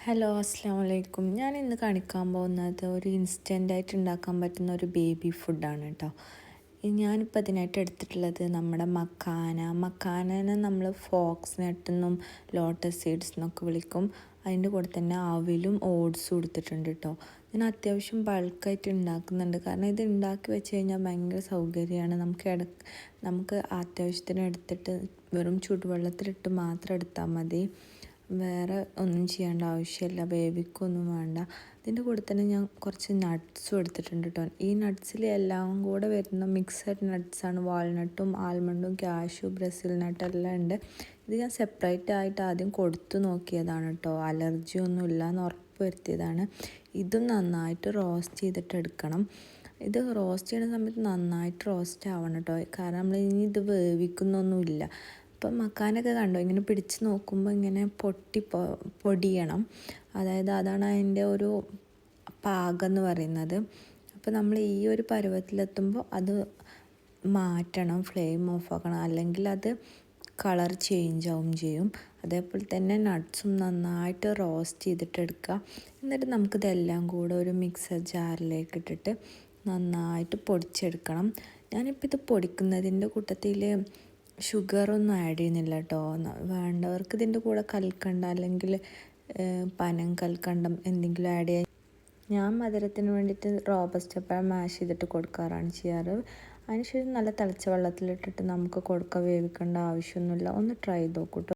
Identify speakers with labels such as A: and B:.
A: Hello അസ്സാം വലൈക്കും. ഞാൻ ഇന്ന് കാണിക്കാൻ പോകുന്നത് ഒരു ഇൻസ്റ്റൻ്റായിട്ട് ഉണ്ടാക്കാൻ പറ്റുന്ന ഒരു ബേബി ഫുഡാണ് കേട്ടോ. ഞാനിപ്പോൾ അതിനായിട്ട് എടുത്തിട്ടുള്ളത് നമ്മുടെ മക്കാനനെ നമ്മൾ ഫോക്സ് നട്ടെന്നും ലോട്ടസ് സീഡ്സ് എന്നൊക്കെ വിളിക്കും. അതിൻ്റെ കൂടെ തന്നെ അവിലും ഓട്സും എടുത്തിട്ടുണ്ട് കേട്ടോ. ഞാൻ അത്യാവശ്യം ബൾക്കായിട്ട് ഉണ്ടാക്കുന്നുണ്ട്, കാരണം ഇത് ഉണ്ടാക്കി വെച്ച് കഴിഞ്ഞാൽ ഭയങ്കര സൗകര്യമാണ്. നമുക്ക് അത്യാവശ്യത്തിന് എടുത്തിട്ട് വെറും ചൂടുവെള്ളത്തിലിട്ട് മാത്രം എടുത്താൽ മതി, വേറെ ഒന്നും ചെയ്യേണ്ട ആവശ്യമില്ല, വേവിക്കൊന്നും വേണ്ട. ഇതിൻ്റെ കൂടെ തന്നെ ഞാൻ കുറച്ച് നട്ട്സും എടുത്തിട്ടുണ്ട് കേട്ടോ. ഈ നട്ട്സിൽ എല്ലാം കൂടെ വരുന്ന മിക്സഡ് നട്ട്സാണ്. വാൾനട്ടും ആൽമണ്ടും കാഷ്യൂ ബ്രസിൽ നട്ടെല്ലാം ഉണ്ട്. ഇത് ഞാൻ സെപ്പറേറ്റ് ആയിട്ട് ആദ്യം കൊടുത്തു നോക്കിയതാണ് കേട്ടോ. അലർജി ഒന്നും ഇല്ല എന്ന് ഉറപ്പ് വരുത്തിയതാണ്. ഇതും നന്നായിട്ട് റോസ്റ്റ് ചെയ്തിട്ട് എടുക്കണം. ഇത് റോസ്റ്റ് ചെയ്യുന്ന സമയത്ത് നന്നായിട്ട് റോസ്റ്റ് ആവണം കേട്ടോ, കാരണം നമ്മൾ ഇനി ഇത് വേവിക്കുന്നൊന്നുമില്ല. ഇപ്പം മക്കാനൊക്കെ കണ്ടോ, ഇങ്ങനെ പിടിച്ച് നോക്കുമ്പോൾ ഇങ്ങനെ പൊടിയണം. അതാണ് അതിൻ്റെ ഒരു പാകം എന്ന് പറയുന്നത്. അപ്പോൾ നമ്മൾ ഈ ഒരു പരുവത്തിലെത്തുമ്പോൾ അത് മാറ്റണം, ഫ്ലെയിം ഓഫ് ആക്കണം, അല്ലെങ്കിൽ അത് കളർ ചേഞ്ച് ആവും ചെയ്യും. അതേപോലെ തന്നെ നട്ട്സും നന്നായിട്ട് റോസ്റ്റ് ചെയ്തിട്ട് എടുക്കുക. എന്നിട്ട് നമുക്കിതെല്ലാം കൂടെ ഒരു മിക്സർ ജാറിലേക്ക് ഇട്ടിട്ട് നന്നായിട്ട് പൊടിച്ചെടുക്കണം. ഞാനിപ്പോൾ ഇത് പൊടിക്കുന്നതിൻ്റെ കൂട്ടത്തിൽ ഷുഗറൊന്നും ആഡ് ചെയ്യുന്നില്ല കേട്ടോ. വേണ്ടവർക്ക് ഇതിൻ്റെ കൂടെ കൽക്കണ്ട അല്ലെങ്കിൽ പനം കൽക്കണ്ടം എന്തെങ്കിലും ആഡ് ചെയ്യാൻ. ഞാൻ മധുരത്തിന് വേണ്ടിയിട്ട് റോബസ്റ്റ് പഴം മാഷ് ചെയ്തിട്ട് കൊടുക്കാറാണ് ചെയ്യാറ്. അതിനുശേഷം നല്ല തിളച്ച വെള്ളത്തിലിട്ടിട്ട് നമുക്ക് വേവിക്കേണ്ട ആവശ്യമൊന്നുമില്ല. ഒന്ന് ട്രൈ ചെയ്ത് നോക്കൂ കേട്ടോ.